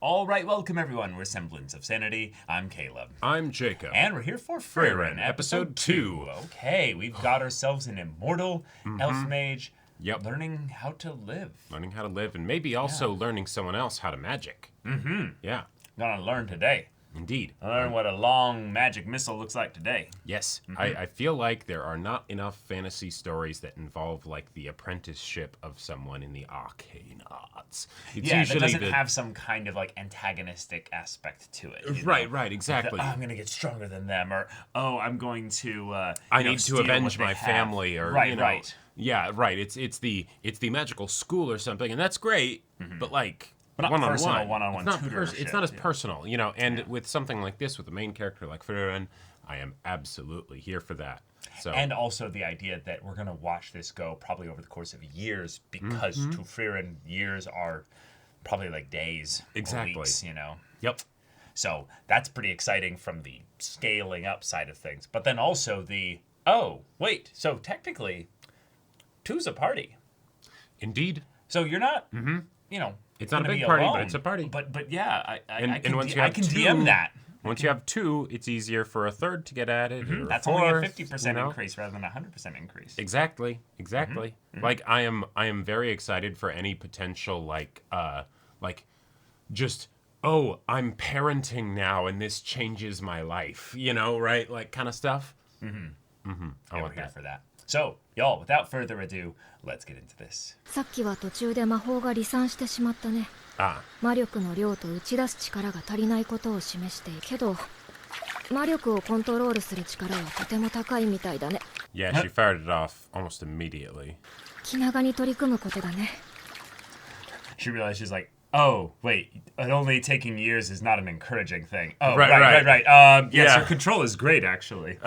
All right, welcome everyone. We're Semblance of Sanity. I'm Caleb. I'm Jacob. And we're here for Frieren, episode 2. Okay, we've got ourselves an immortal elf mage learning how to live. Learning how to live, and maybe also learning someone else how to magic. Yeah. Gonna learn today. Indeed. Learn what a long magic missile looks like today. Yes. I feel like there are not enough fantasy stories that involve, like, the apprenticeship of someone in the arcane arts. It's usually that doesn't have some kind of, like, antagonistic aspect to it. Right, exactly. Like I'm going to get stronger than them, or, I'm going to, I need to avenge my family, or, Right. Yeah, right. It's the magical school or something, and that's great, but, like... But not personal one-on-one tutorship. It's not as personal, and with something like this, with the main character like Frieren, I am absolutely here for that. So. And also the idea that we're going to watch this go probably over the course of years, because to Frieren, years are probably like days or weeks, Yep. So that's pretty exciting from the scaling up side of things. But then also so technically, 2's a party. Indeed. So you're not, it's not a big party, but it's a party. But yeah, I can two, DM that. Once you have 2, it's easier for a third to get added. Or that's fourth, only a 50% increase rather than a 100% increase. Exactly. Like I am very excited for any potential I'm parenting now and this changes my life, right? Like kind of stuff. I want that for that. So, y'all, without further ado, let's get into this. さっきは途中で魔法が離散してしまったね。魔力の量と打ち出す力が足りないことを示しているけど、魔力をコントロールする力はとても高いみたいだね。Yeah, she fired it off almost immediately. 気長に取り組むことだね。She realized she's like, oh, wait, it only taking years is not an encouraging thing. Oh, right. Yes, her control is great, actually.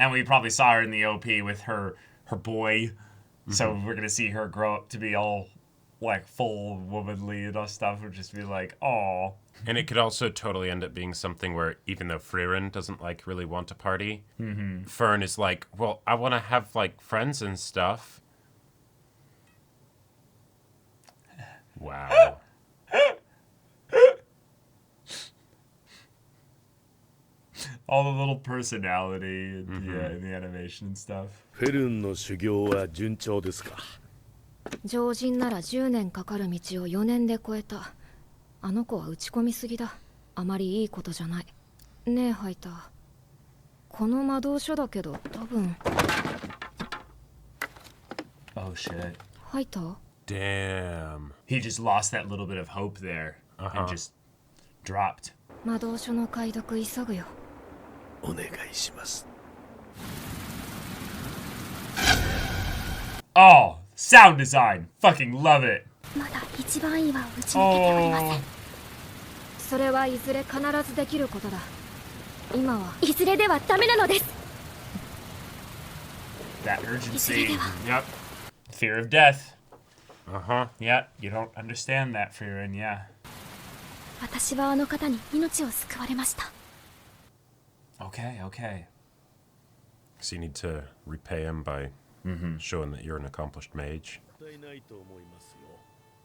And we probably saw her in the OP with her boy. So we're going to see her grow up to be all, like, full womanly and all stuff. We'll just be like, aw. And it could also totally end up being something where even though Frieren doesn't, like, really want to party, Fern is like, well, I want to have, like, friends and stuff. Wow. All the little personality and the animation and stuff. フェルンの修行は順調ですか。常人なら10年かかる道を4年で越えた。あの子は打ち込みすぎだ。あまりいいことじゃない。ねえハイター。この魔導書だけど多分。Oh shit. ハイター? Damn. He just lost that little bit of hope there and just dropped. 魔導書の解読急ぐよ。お願いします。Oh, sound design. Fucking love it. まだ一番いいは打ち抜けておりません。それはいずれ必ずできることだ。今はいずれではダメなのです。That urgency. Yep. Fear of death. Yeah, you don't understand that, Frieren, yeah. 私はあの方に命を救われました。Okay. So you need to repay him by showing that you're an accomplished mage.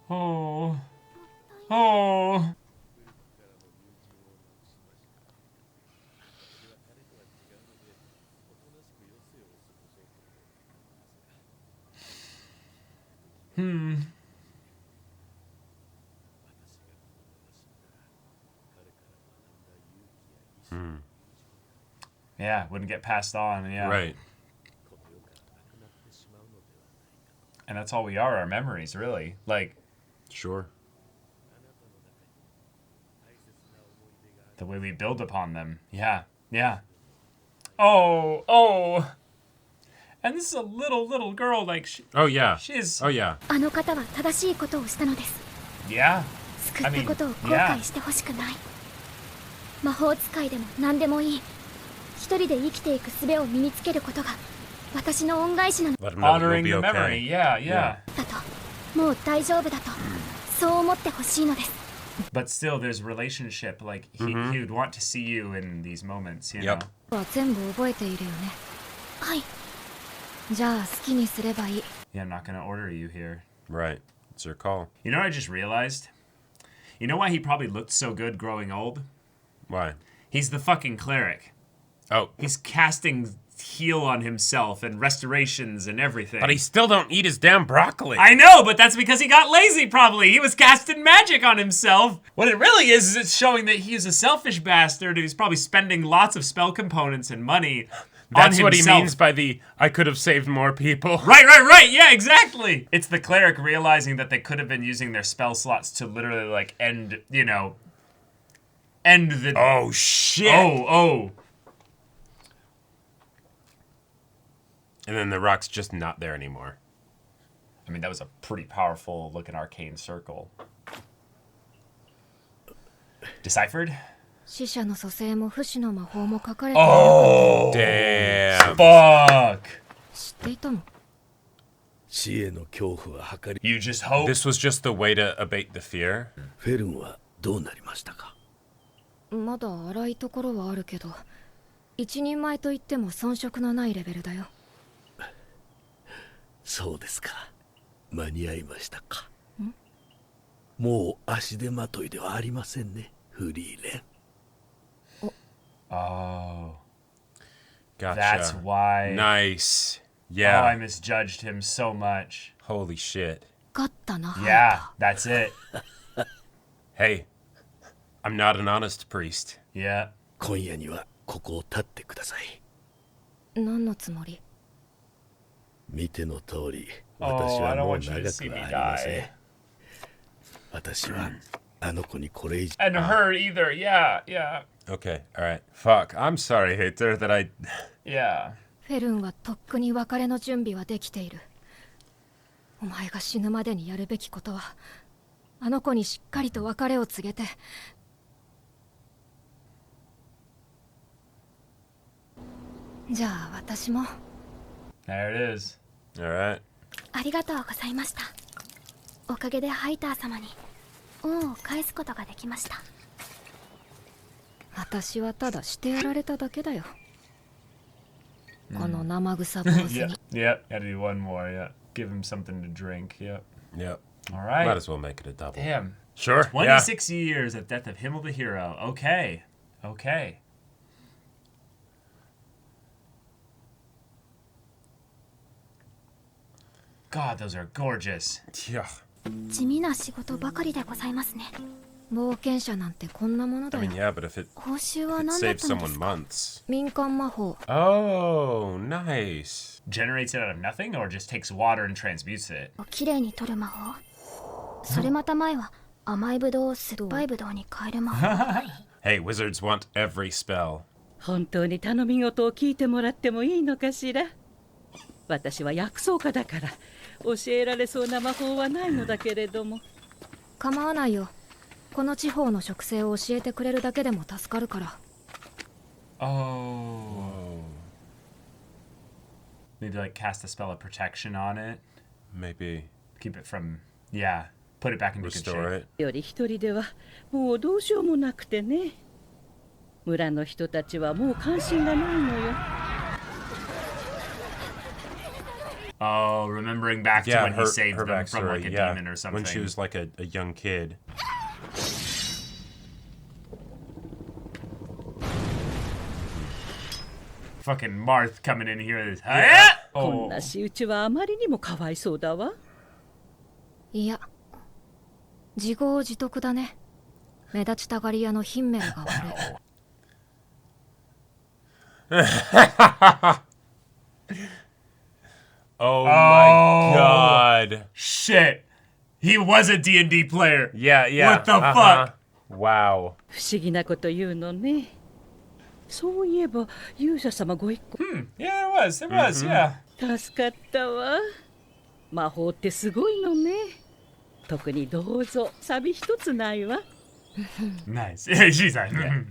Oh. Yeah, wouldn't get passed on, yeah. Right. And that's all we are, our memories, really. Like, sure. The way we build upon them. Yeah. Oh. And this is a little girl, like, oh yeah. She's... Oh yeah. あの方は正しいことをしたのです。 Yeah. 救ったことを後悔してほしくない。魔法使いでも何でもいい。一人で生きていく術を身につけることが私の恩返しなの。 Honoring the memory, yeah. だと、もう大丈夫だと、そう思ってほしいのです。But still, there's relationship. Like, he would want to see you in these moments, you know? は全部覚えているよね。はい。じゃあ好きにすればいい。 Yeah, I'm not gonna order you here. Right. It's your call. You know what I just realized? You know why he probably looked so good growing old? Why? He's the fucking cleric. Oh. He's casting heal on himself and restorations and everything. But he still don't eat his damn broccoli. I know, but that's because he got lazy, probably. He was casting magic on himself. What it really is it's showing that he's a selfish bastard who's probably spending lots of spell components and money That's on what himself. he means by the, I could have saved more people. Right. Yeah, exactly. It's the cleric realizing that they could have been using their spell slots to literally, like, end the... Oh, shit. Oh. And then the rock's just not there anymore. I mean, that was a pretty powerful looking arcane circle. Deciphered? 死者の蘇生も不死の魔法も書かれていなかった。 Oh, Damn. fuck. 知っていたの？死への恐怖は計り You just hope. This was just the way to abate the fear. フェルンはどうなりましたか？まだ荒いところはあるけど、一人前といっても遜色のないレベルだよ。そうですか。間に合いましたか。もう足手まといではありませんね、フリーレン。Oh. Gotcha. That's why. Nice. Oh, Yeah. I misjudged him so much. Holy shit. 勝ったな。 Yeah, that's it. Hey, I'm not an honest priest. Yeah. 今夜にはここを立ってください。何のつもり？見ての通り、 Oh, 私 I は don't もう want you to 長 see く me はありません die.。私はあの子にこれ以上 And her either. Yeah. Okay, alright. Fuck, I'm sorry, Hater, that I... Yeah. フェルンはとっくに別れの準備はできている。お前が死ぬまでにやるべきことは、あの子にしっかりと別れを告げて。じゃあ私も。 There it is. Alright. ありがとうございました。おかげでハイター様に恩を返すことができました。私はただしてやられただけだよ。この生臭坊主 Yep. に。 Yep. Gotta do one more. Yeah. Give him something to drink. Yep. Yep. All Might right. as well make it a double. Damn. Sure, yeah. 26 years of death of Himmel the hero. Okay. God, those are gorgeous. Yeah. 地味な仕事ばかりでございますね。冒険者なんてこんなもの I だよ mean,。yeah, but if it 報酬は何だっ saves たので someone すか？ months. 民間魔法。 Oh, nice. Generates it out of nothing or just takes water and transmutes it? きれいに取る魔法。それまた前は甘いブドウを酸っぱいブドウに変える魔法。 Hey, wizards want every spell. 本当に頼み事を聞いてもらってもいいのかしら。私は薬草家だから教えられそうな魔法はないのだけれども。構わないよ。この地方の植生を教えてくれるだけでも助かるから。 Oh. Maybe like cast a spell of protection on it. Maybe Keep it from, yeah, put it back into good restore shape. it. より一人ではもうどうしようもなくてね。村の人たちはもう関心がないのよ。 Oh, remembering back to Yeah, when he saved her them from like backstory, a yeah. demon or something. When she was like a young kid. Fucking Marth coming in here with this. こん Oh. な仕打ちはあまりにもかわいそうだわ。いや、自業自得だね。目立ちたがり屋のヒンメルが悪い。Oh my god. Shit. He was a D&D player. Yeah. What the fuck? Wow. 不思議なこと言うのね。そういえば勇者様ご一行 Yeah, it was. Yeah. 助かったわ。魔法ってすごいのね。特にどうぞサビ一つないわ。 Nice. She's like, yeah.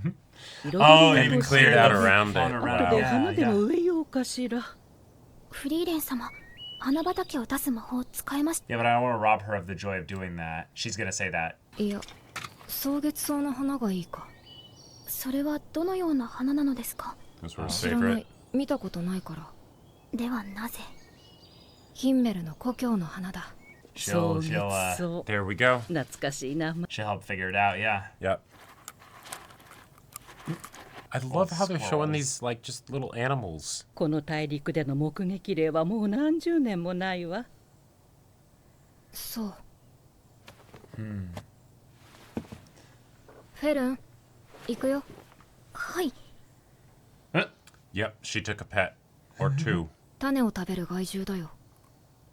いろいろ Oh, な even 帽子 cleared out を around ファ it. ン 後 around. で Yeah, 花で yeah. も植えようかしら。フリーレン様、花畑を出す魔法を使いました。 Yeah, but I don't want to rob her of the joy of doing that. She's gonna say that. いや、草月草の花がいいか。それはどのような花なのですか？ This was 知らな favorite. い。見たことないから。ではなぜ？ヒンメルの故郷の花だ。she'll There we go. 懐かしいな。 she'll help figure it out. Yeah. Yep. I love how they're showing squirrels. these like just little animals. この大陸での目撃例はもう何十年もないわ。そう。フェルン、行くよ。はい。 Yep, she took a pet or two. 種を食べる害獣だよ。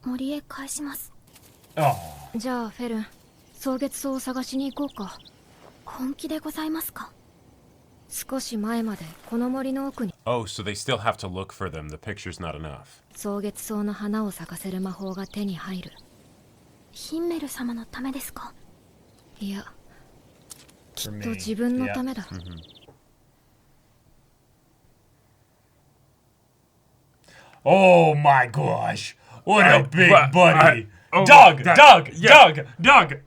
森へ返します。 Oh. じゃあフェルン、草月草を探しに行こうか。本気でございますか？少し前までこの森の奥に Oh, so they still have to look for them. The picture's not enough. 草月草の花を咲かせる魔法が手に入る。ヒンメル様のためですか？いや、きっ For と me. 自分のためだ。 Oh my gosh! What a big What? buddy! Oh, Dog! that- Dog! yeah. Dog! Dog!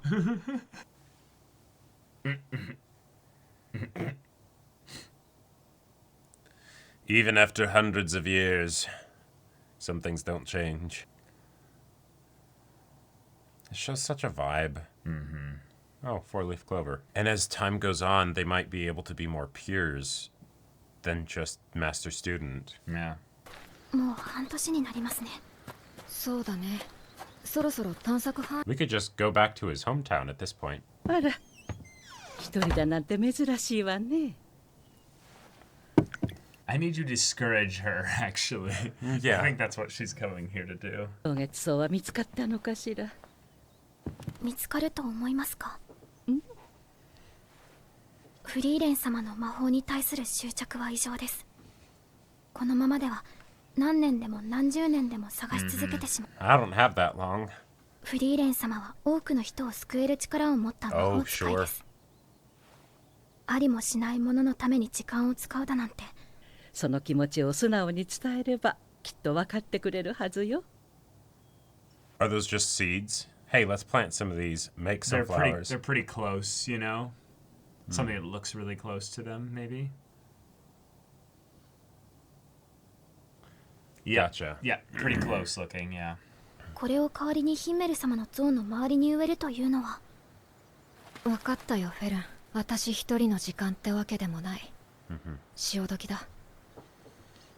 Even after hundreds of years, some things don't change. It shows such a vibe. Oh, four-leaf clover. And as time goes on, they might be able to be more peers than just master-student. Yeah. もう半年になりますね。そうだね。そろそろ探索範囲。 We could just go back to his hometown at this point. あら、一人だなんて珍しいわね。 I need you to discourage her, actually. Yeah. I think that's what she's coming here to do. 草月草は見つかったのかしら。見つかると思いますか？フリーレン様の魔法に対する執着は異常です。このままでは何年でも何十年でも探し続けてしまう。 I don't have that long. フリーレン様は多くの人を救える力を持った魔法使いです。ありもしないもののために時間を使うだなんて。その気持ちを素直に伝えればきっと分かってくれるはずよ。 Are those just seeds? Hey, let's plant some of these. Make some flowers. They're pretty close, you know? Something that looks really close to them, maybe. Yeah. Gotcha. Yeah, pretty close looking, yeah. これを代わりにヒンメル様の像の周りに植えるというのは。わかったよフェルン。私一人の時間ってわけでもない。潮時だ。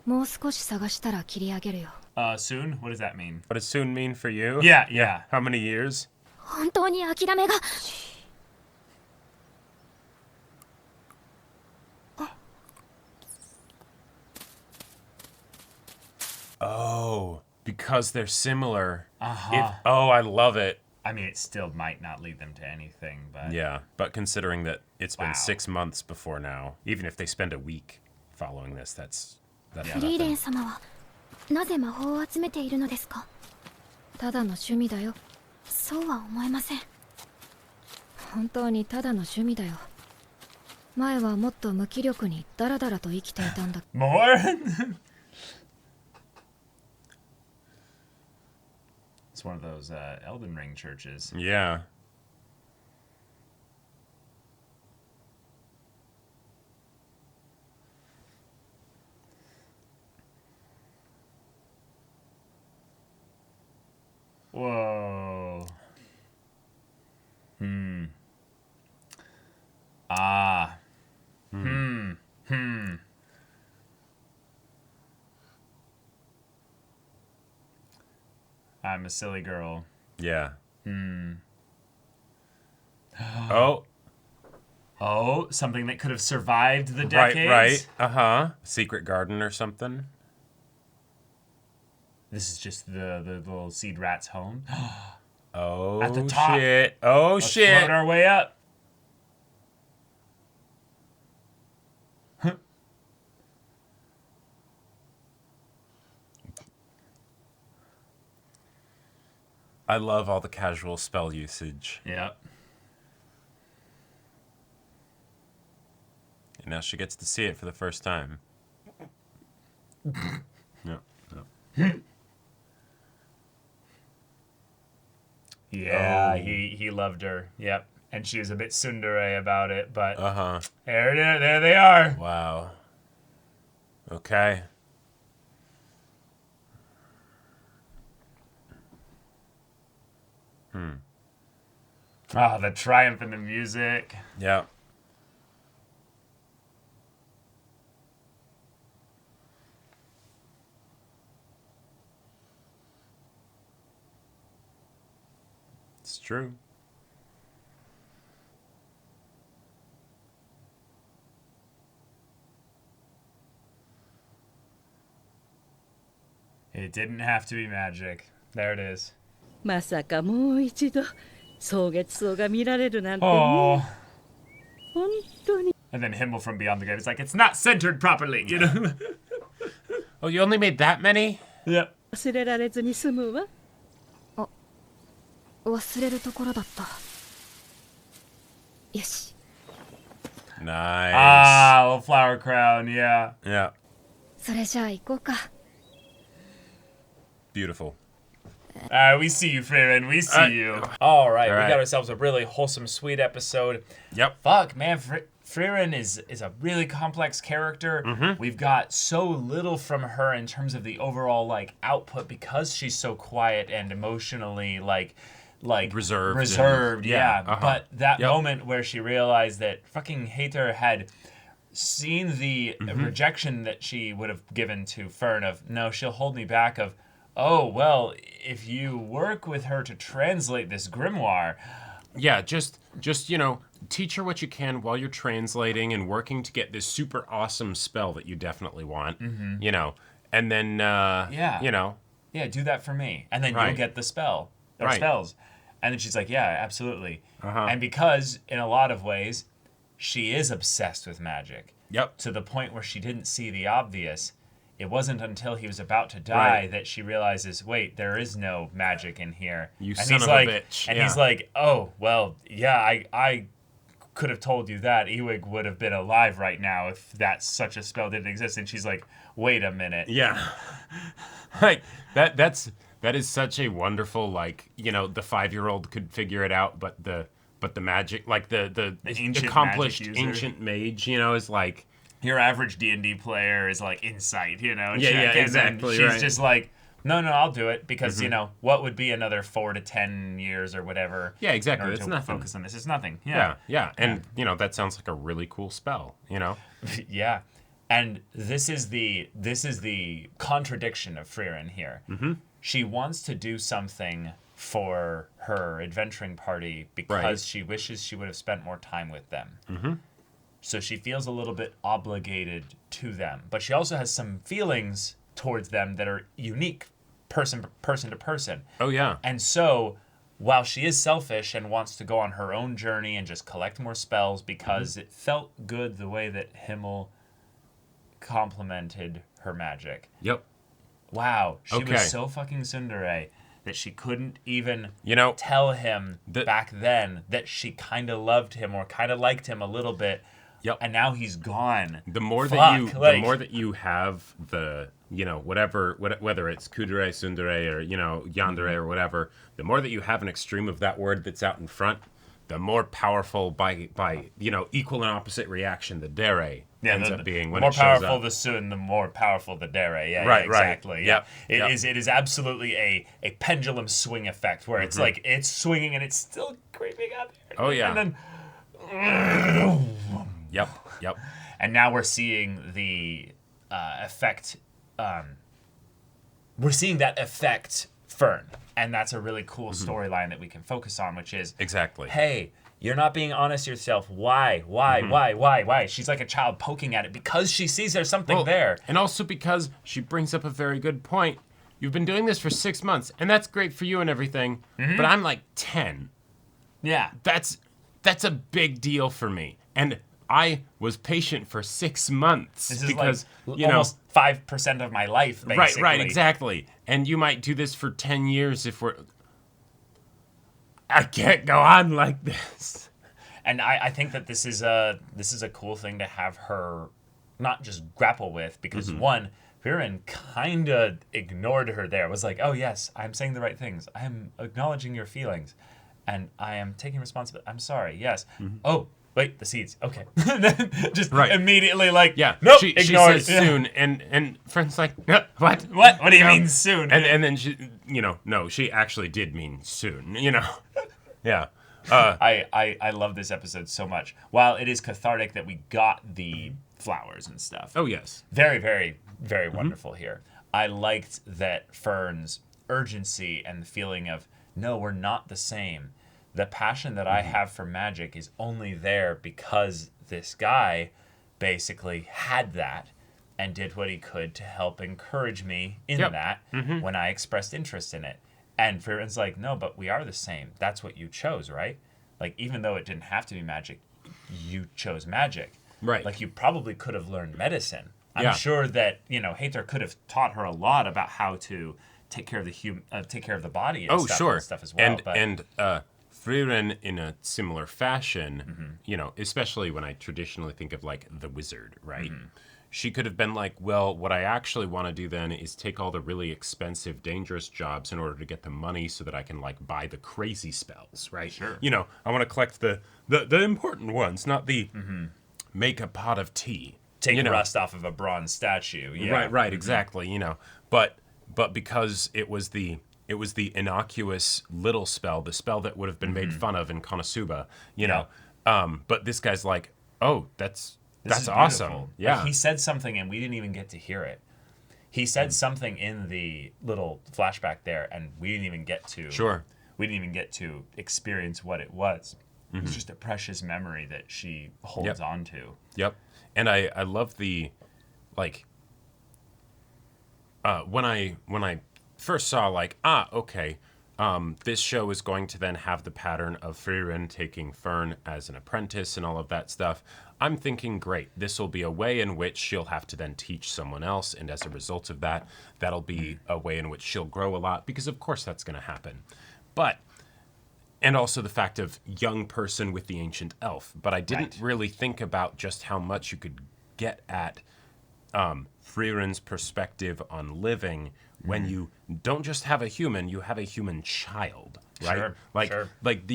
もう少し探したら切り上げるよ。Soon? What does that mean? What does soon mean for you? Yeah, yeah. How many years? 本当に諦めが。Oh, because they're similar. Uh-huh. Oh, I love it. I mean, it still might not lead them to anything, but... Yeah, but considering that it's been Wow. 6 months before now, even if they spend a week following this, that's フリーレ nothing. ン様はなぜ魔法を集めているのですか？ただの趣味だよ。そうは思えません。本当にただの趣味だよ。前はもっと無気力にダラダラと生きていたんだ。 More? It's one of those Elden Ring churches. Yeah. Whoa. Ah. I'm a silly girl. Yeah. Oh, Oh, something that could have survived the right, decades? right. Uh-huh. Secret garden or something. This is just the little seed rat's home. Oh, At the top. shit. Oh, Let's shit. float our way up. I love all the casual spell usage. Yep. And now she gets to see it for the first time. Yep. Yeah, Oh. he loved her. Yep. And she was a bit tsundere about it, but Uh-huh. there they are. Wow. Okay. Oh, the triumph in the music. Yeah. It's true. It didn't have to be magic. There it is. まさかもう一度蒼月草が見られるなんて Oh. ね。本当に And then Himmel from Beyond the Grave is like, it's not centered properly, you know? Oh, you only made that many? Yep. 忘れられずに済むわ。忘れるところだった。よし。 Nice. Ah, little flower crown, yeah. Yeah. それじゃあ行こうか。Beautiful. We see you, Frieren. We see you. All right, we right. got ourselves a really wholesome, sweet episode. Yep. Fuck, man, Frieren is a really complex character. We've got so little from her in terms of the overall like output because she's so quiet and emotionally like Reserved. yeah. But that Yep. moment where she realized that fucking Hater had seen the rejection that she would have given to Fern of, no, she'll hold me back, of, oh, well, if you work with her to translate this grimoire. Yeah, just you know, teach her what you can while you're translating and working to get this super awesome spell that you definitely want. You know, and then you know, Yeah, do that for me. And then Right. you'll get the spell. Or Right. spells. And then she's like, yeah, absolutely. And because, in a lot of ways, she is obsessed with magic. Yep. To the point where she didn't see the obvious. It wasn't until he was about to die Right. that she realizes, wait, there is no magic in here. You and son he's of a like, bitch. And Yeah. he's like, oh, well, yeah, I could have told you that. Ewig would have been alive right now if that such a spell didn't exist. And she's like, wait a minute. Yeah. Like that is such a wonderful, like, you know, the 5-year-old could figure it out, but the magic, like the ancient accomplished magic user. ancient mage, you know, is like, Your average D&D player is like insight, you know? Yeah, check, and then exactly, she's right. just like, no, I'll do it because, you know, what would be another 4 to 10 years or whatever? Yeah, exactly, in order it's to nothing. Focus on this. It's nothing. yeah. And, you know, that sounds like a really cool spell, you know? Yeah. And this is the contradiction of Frieren here. She wants to do something for her adventuring party because Right. she wishes she would have spent more time with them. So she feels a little bit obligated to them. But she also has some feelings towards them that are unique person to person. Oh, yeah. And so, while she is selfish and wants to go on her own journey and just collect more spells because it felt good the way that Himmel complimented her magic. Yep. Wow, she Okay. was so fucking tsundere that she couldn't even You know, tell him back then that she kind of loved him or kind of liked him a little bit. Yep. And now he's gone. the more Fuck, the more that you have the, you know, whether it's kudere, tsundere, or, you know, yandere or whatever, the more that you have an extreme of that word that's out in front, the more powerful by you know, equal and opposite reaction the dere ends up being when more it shows powerful up. the sun, the more powerful the dere. Yeah, Right, yeah, right. exactly. Yep, Yeah. yep. It is absolutely a pendulum swing effect where it's like it's swinging and it's still creeping up. Oh, yeah. And then Yep. and now we're seeing the effect. We're seeing that affect Fern, and that's a really cool storyline that we can focus on, which is Exactly. hey, you're not being honest yourself. Why? She's like a child poking at it because she sees there's something there. And also because she brings up a very good point. You've been doing this for 6 months, and that's great for you and everything, but I'm like 10. Yeah. That's a big deal for me. And I was patient for 6 months This is because, like you know, almost 5% of my life, basically. right, exactly. And you might do this for 10 years if we're... I can't go on like this. And I think that this is a cool thing to have her not just grapple with, because one, Frieren kind of ignored her there. Was like, oh yes, I'm saying the right things. I am acknowledging your feelings, and I am taking responsibility. I'm sorry. Yes. Oh, Wait, the seeds. Okay. Just Right. immediately like, Yeah. nope, she ignore says it. soon, and Friend's like, "No, what? What? What do you No." mean soon? And then she, no, she actually did mean soon. Yeah. I love this episode so much. While it is cathartic that we got the flowers and stuff. Oh yes. Very, very, very wonderful here. I liked that Fern's urgency and the feeling of, no, we're not the same. The passion that I have for magic is only there because this guy basically had that and did what he could to help encourage me in Yep. that when I expressed interest in it. And Frieren's like, no, but we are the same. That's what you chose, right? Like, even though it didn't have to be magic, you chose magic. Right. Like, you probably could have learned medicine. I'm Yeah. sure that, Hathor could have taught her a lot about how to take care of the body and Oh stuff, sure. and stuff as well. And Frieren, in a similar fashion, especially when I traditionally think of like the wizard, right? She could have been like, well, what I actually want to do then is take all the really expensive, dangerous jobs in order to get the money so that I can like buy the crazy spells, right? Sure. I want to collect the important ones, not the make a pot of tea. Take rust off of a bronze statue. Yeah. Right, exactly. But because it was the innocuous little spell, the spell that would have been made fun of in Konosuba, but this guy's like, oh, that's This is awesome. beautiful. Yeah. Like, he said something and we didn't even get to hear it. He said something in the little flashback there and we didn't even get to we didn't even get to experience what it was. It's just a precious memory that she holds on to. Yep. And I love the, like, when I first saw, like, okay, this show is going to then have the pattern of Frieren taking Fern as an apprentice and all of that stuff. I'm thinking, great, this will be a way in which she'll have to then teach someone else, and as a result of that, that'll be a way in which she'll grow a lot, because of course that's going to happen. And also the fact of young person with the ancient elf. But I didn't really think about just how much you could get at Frieren's perspective on living when you don't just have a human, you have a human child, right? Sure. Like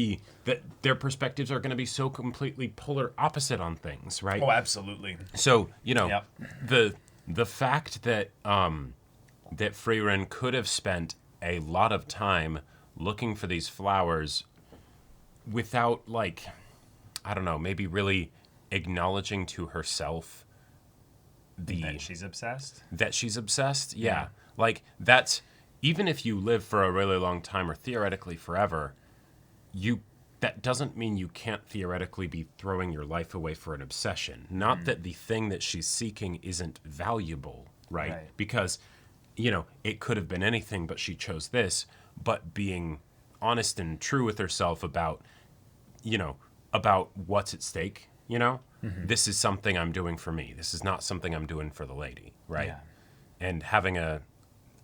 their perspectives are going to be so completely polar opposite on things, right? Oh, absolutely. So, Yep. the fact that that Frieren could have spent a lot of time looking for these flowers without, like, I don't know, maybe really acknowledging to herself That she's obsessed? that she's obsessed. Yeah. Like, that's, even if you live for a really long time or theoretically forever, that doesn't mean you can't theoretically be throwing your life away for an obsession. Not that the thing that she's seeking isn't valuable, right? Because, it could have been anything, but she chose this. But being honest and true with herself about, about what's at stake, This is something I'm doing for me. This is not something I'm doing for the lady, right? Yeah. And having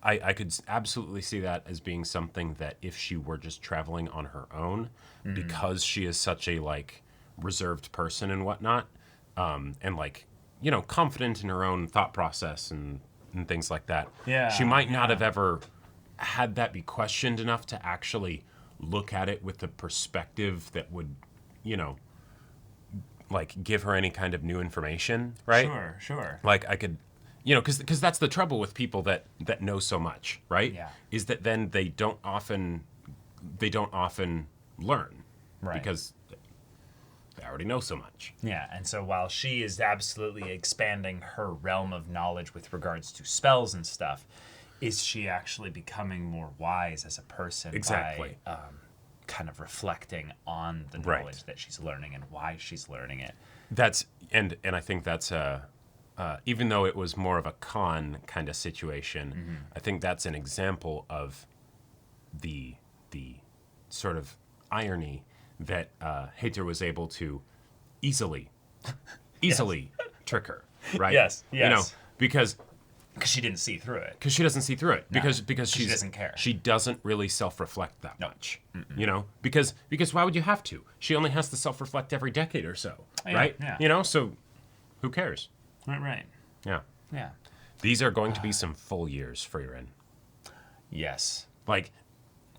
I could absolutely see that as being something that if she were just traveling on her own, because she is such a, like, reserved person and whatnot, and, like, confident in her own thought process and things like that. Yeah, She might not have ever had that be questioned enough to actually look at it with the perspective that would, like, give her any kind of new information, right? Sure. Like, I could, because that's the trouble with people that know so much, right? Yeah. Is that then they don't often learn, Right. Because they already know so much. Yeah, and so while she is absolutely expanding her realm of knowledge with regards to spells and stuff, is she actually becoming more wise as a person Exactly. by kind of reflecting on the knowledge that she's learning and why she's learning it? That's and I think that's even though it was more of a con kind of situation, I think that's an example of the sort of irony that Hater was able to easily trick her, right? Yes. Because she didn't see through it. Because she doesn't see through it. No, because she doesn't care. She doesn't really self-reflect that much. Because why would you have to? She only has to self-reflect every decade or so, right? Yeah. So who cares? Right. Yeah. Yeah. These are going to be some full years for Frieren. Yes. Like,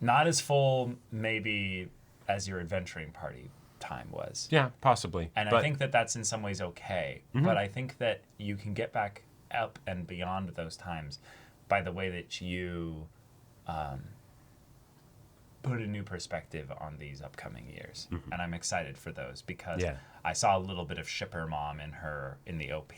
Not as full, maybe, as your adventuring party, time was. Yeah, possibly. And but, I think that that's in some ways okay. But I think that you can get back up and beyond those times by the way that you put a new perspective on these upcoming years. And I'm excited for those because I saw a little bit of shipper mom in the OP,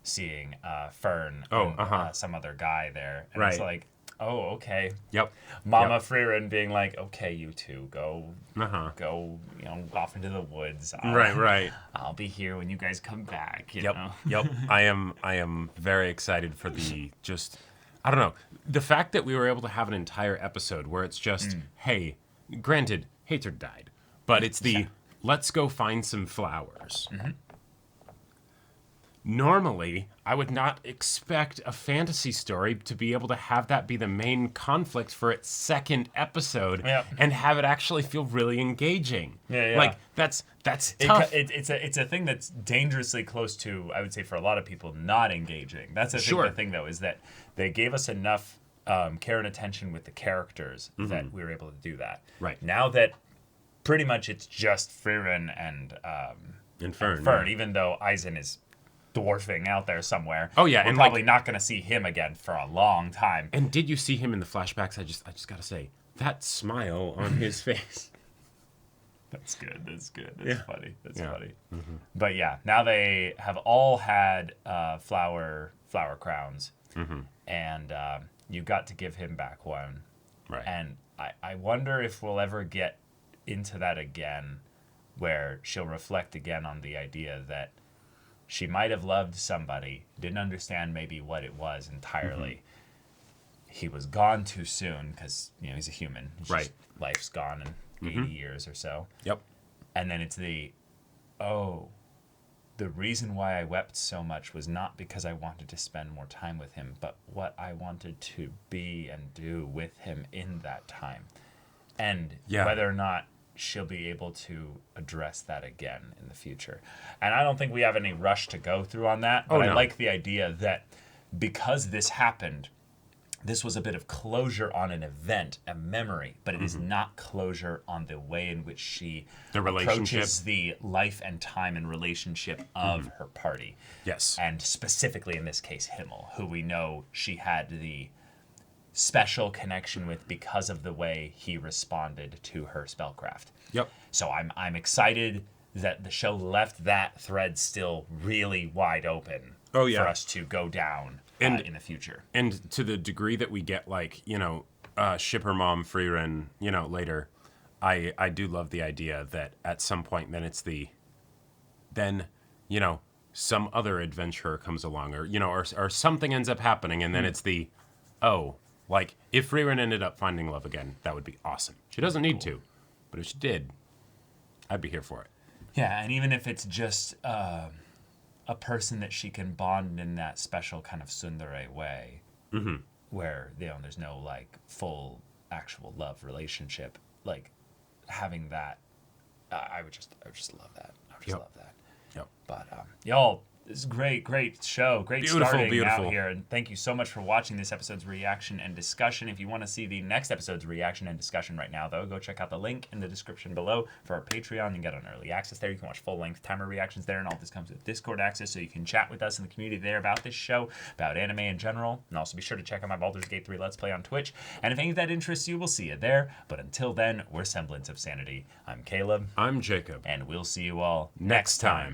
seeing Fern and some other guy there. And it's like, oh, okay. Yep. Mama Frieren being like, okay, you two go, off into the woods. Right. I'll be here when you guys come back. You know? Yep. I am very excited for I don't know, the fact that we were able to have an entire episode where it's just, hey, granted, Hater died, but it's let's go find some flowers. Normally, I would not expect a fantasy story to be able to have that be the main conflict for its second episode and have it actually feel really engaging. Yeah. Like, that's tough. It's a thing that's dangerously close to, I would say, for a lot of people, not engaging. That's the thing, though, is that they gave us enough care and attention with the characters that we were able to do that. Right. Now that pretty much it's just Frieren and Fern, even though Eisen is dwarfing out there somewhere. Oh yeah, we're probably not going to see him again for a long time. And did you see him in the flashbacks? I just got to say, that smile on his face. That's good. That's funny. That's funny. But yeah, now they have all had flower crowns, and you got to give him back one. Right. And I wonder if we'll ever get into that again, where she'll reflect again on the idea that she might have loved somebody, didn't understand maybe what it was entirely. He was gone too soon because, he's a human. Life's gone in 80 years or so. Yep. And then it's the reason why I wept so much was not because I wanted to spend more time with him, but what I wanted to be and do with him in that time. And whether or not she'll be able to address that again in the future. And I don't think we have any rush to go through on that, but I like the idea that because this happened, this was a bit of closure on an event, a memory, but it is not closure on the way in which she approaches the life and time and relationship of her party. Yes. And specifically in this case, Himmel, who we know she had the special connection with because of the way he responded to her spellcraft. Yep. So I'm excited that the show left that thread still really wide open for us to go down in the future. And to the degree that we get shipper mom Frieren, later, I do love the idea that at some point then some other adventurer comes along or something ends up happening and then it's if Frieren ended up finding love again, that would be awesome. She doesn't need to, but if she did, I'd be here for it. Yeah, and even if it's just a person that she can bond in that special kind of tsundere way, where there's no full actual love relationship, having that, I would just love that. I would just love that. Yep. But y'all. This is great show. Great starting out here. And thank you so much for watching this episode's reaction and discussion. If you want to see the next episode's reaction and discussion right now, though, go check out the link in the description below for our Patreon. You can get on early access there. You can watch full-length timer reactions there, and all this comes with Discord access, so you can chat with us in the community there about this show, about anime in general. And also be sure to check out my Baldur's Gate 3 Let's Play on Twitch. And if any of that interests you, we'll see you there. But until then, we're Semblance of Sanity. I'm Caleb. I'm Jacob. And we'll see you all next time.